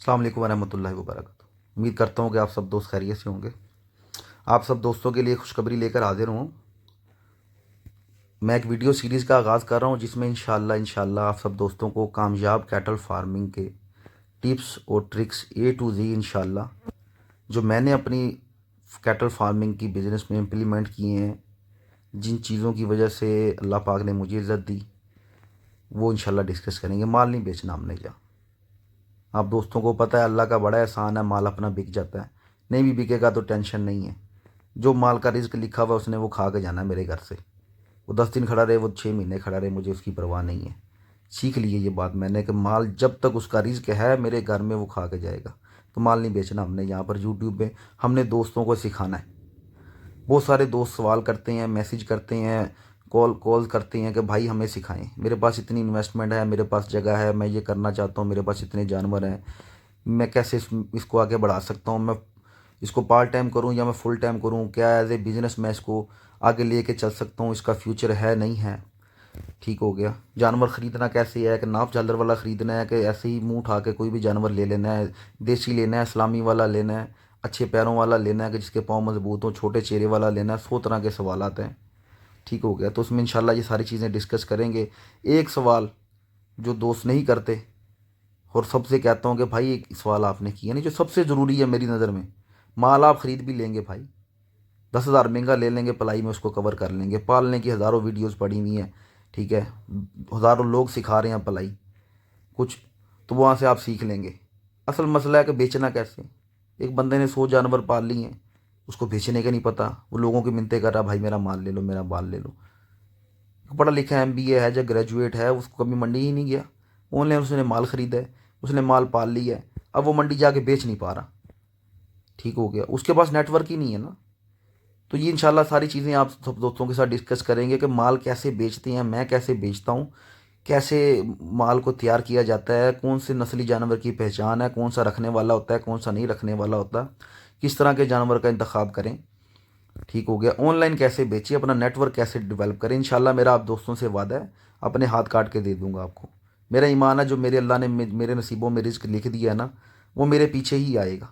السلام علیکم ورحمۃ اللہ وبرکاتہ۔ امید کرتا ہوں کہ آپ سب دوست خیریت سے ہوں گے۔ آپ سب دوستوں کے لیے خوشخبری لے کر حاضر ہوں۔ میں ایک ویڈیو سیریز کا آغاز کر رہا ہوں جس میں انشاءاللہ آپ سب دوستوں کو کامیاب کیٹل فارمنگ کے ٹپس اور ٹرکس اے ٹو زی انشاءاللہ جو میں نے اپنی کیٹل فارمنگ کی بزنس میں امپلیمنٹ کیے ہیں، جن چیزوں کی وجہ سے اللہ پاک نے مجھے عزت دی، وہ انشاءاللہ ڈسکس کریں گے۔ مال نہیں بیچنا ہم نے جا، آپ دوستوں کو پتہ ہے اللہ کا بڑا احسان ہے، مال اپنا بک جاتا ہے، نہیں بھی بکے گا تو ٹینشن نہیں ہے۔ جو مال کا رزق لکھا ہوا اس نے وہ کھا کے جانا ہے میرے گھر سے، وہ 10 دن کھڑا رہے، وہ 6 مہینے کھڑا رہے، مجھے اس کی پرواہ نہیں ہے۔ سیکھ لیے یہ بات میں نے کہ مال جب تک اس کا رزق ہے میرے گھر میں وہ کھا کے جائے گا، تو مال نہیں بیچنا ہم نے یہاں پر یوٹیوب پہ، ہم نے دوستوں کو سکھانا ہے۔ بہت سارے دوست سوال کرتے ہیں، میسیج کرتے ہیں، کال کرتے ہیں کہ بھائی ہمیں سکھائیں، میرے پاس اتنی انویسٹمنٹ ہے، میرے پاس جگہ ہے، میں یہ کرنا چاہتا ہوں، میرے پاس اتنے جانور ہیں، میں کیسے اس کو آگے بڑھا سکتا ہوں، میں اس کو پارٹ ٹائم کروں یا میں فل ٹائم کروں، کیا ایز اے بزنس میں اس کو آگے لے کے چل سکتا ہوں، اس کا فیوچر ہے نہیں ہے؟ ٹھیک ہو گیا۔ جانور خریدنا کیسے ہے، کہ ناپ جھالر والا خریدنا ہے کہ ایسے ہی منہ اٹھا کے کوئی بھی جانور لے لینا ہے، دیسی لینا ہے، اسلامی والا لینا ہے، اچھے پیروں والا لینا ہے کہ جس کے پاؤں مضبوط ہوں، چھوٹے چہرے والا لینا ہے، 100 طرح کے سوالات ہیں۔ ٹھیک ہو گیا، تو اس میں انشاءاللہ یہ ساری چیزیں ڈسکس کریں گے۔ ایک سوال جو دوست نہیں کرتے اور سب سے کہتا ہوں کہ بھائی ایک سوال آپ نے کیا نہیں جو سب سے ضروری ہے میری نظر میں، مال آپ خرید بھی لیں گے بھائی، 10,000 مہنگا لے لیں گے، پلائی میں اس کو کور کر لیں گے، پالنے کی ہزاروں ویڈیوز پڑی ہوئی ہیں، ٹھیک ہے، ہزاروں لوگ سکھا رہے ہیں پلائی کچھ، تو وہاں سے آپ سیکھ لیں گے۔ اصل مسئلہ ہے کہ بیچنا کیسے۔ ایک بندے نے 100 جانور پال لی ہیں، اس کو بیچنے کا نہیں پتہ، وہ لوگوں کی منتیں کر رہا، بھائی میرا مال لے لو، میرا مال لے لو۔ پڑھا لکھا ایم بی اے ہے جو گریجویٹ ہے، اس کو کبھی منڈی ہی نہیں گیا، آن لائن اس نے مال خریدا ہے، اس نے مال پال لیا ہے، اب وہ منڈی جا کے بیچ نہیں پا رہا۔ ٹھیک ہو گیا، اس کے پاس نیٹ ورک ہی نہیں ہے نا۔ تو یہ انشاءاللہ ساری چیزیں آپ سب دوستوں کے ساتھ ڈسکس کریں گے کہ مال کیسے بیچتے ہیں، میں کیسے بیچتا ہوں، کیسے مال کو تیار کیا جاتا ہے، کون سے نسلی جانور کی پہچان ہے، کون سا رکھنے والا ہوتا ہے، کون سا نہیں رکھنے والا ہوتا، کس طرح کے جانور کا انتخاب کریں۔ ٹھیک ہو گیا، آن لائن کیسے بیچیں، اپنا نیٹ ورک کیسے ڈیولپ کریں۔ انشاءاللہ میرا آپ دوستوں سے وعدہ ہے، اپنے ہاتھ کاٹ کے دے دوں گا آپ کو۔ میرا ایمان ہے جو میرے اللہ نے میرے نصیبوں میں رزق لکھ دیا ہے نا، وہ میرے پیچھے ہی آئے گا،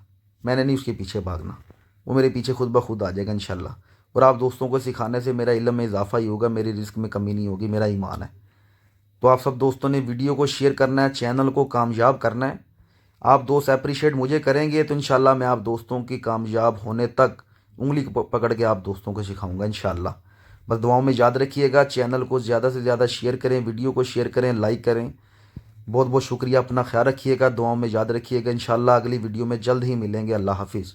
میں نے نہیں اس کے پیچھے بھاگنا، وہ میرے پیچھے خود بخود آ جائے گا انشاءاللہ۔ اور آپ دوستوں کو سکھانے سے میرا علم میں اضافہ ہی ہوگا، میری رزق میں کمی نہیں ہوگی، میرا ایمان ہے۔ تو آپ سب دوستوں نے ویڈیو کو شیئر کرنا ہے، چینل کو کامیاب کرنا ہے۔ آپ دوست اپریشیٹ مجھے کریں گے تو انشاءاللہ میں آپ دوستوں کی کامیاب ہونے تک انگلی پکڑ کے آپ دوستوں کو سکھاؤں گا انشاءاللہ۔ بس دعاؤں میں یاد رکھیے گا، چینل کو زیادہ سے زیادہ شیئر کریں، ویڈیو کو شیئر کریں، لائک کریں۔ بہت بہت شکریہ، اپنا خیال رکھیے گا، دعاؤں میں یاد رکھیے گا، انشاءاللہ اگلی ویڈیو میں جلد ہی ملیں گے۔ اللہ حافظ۔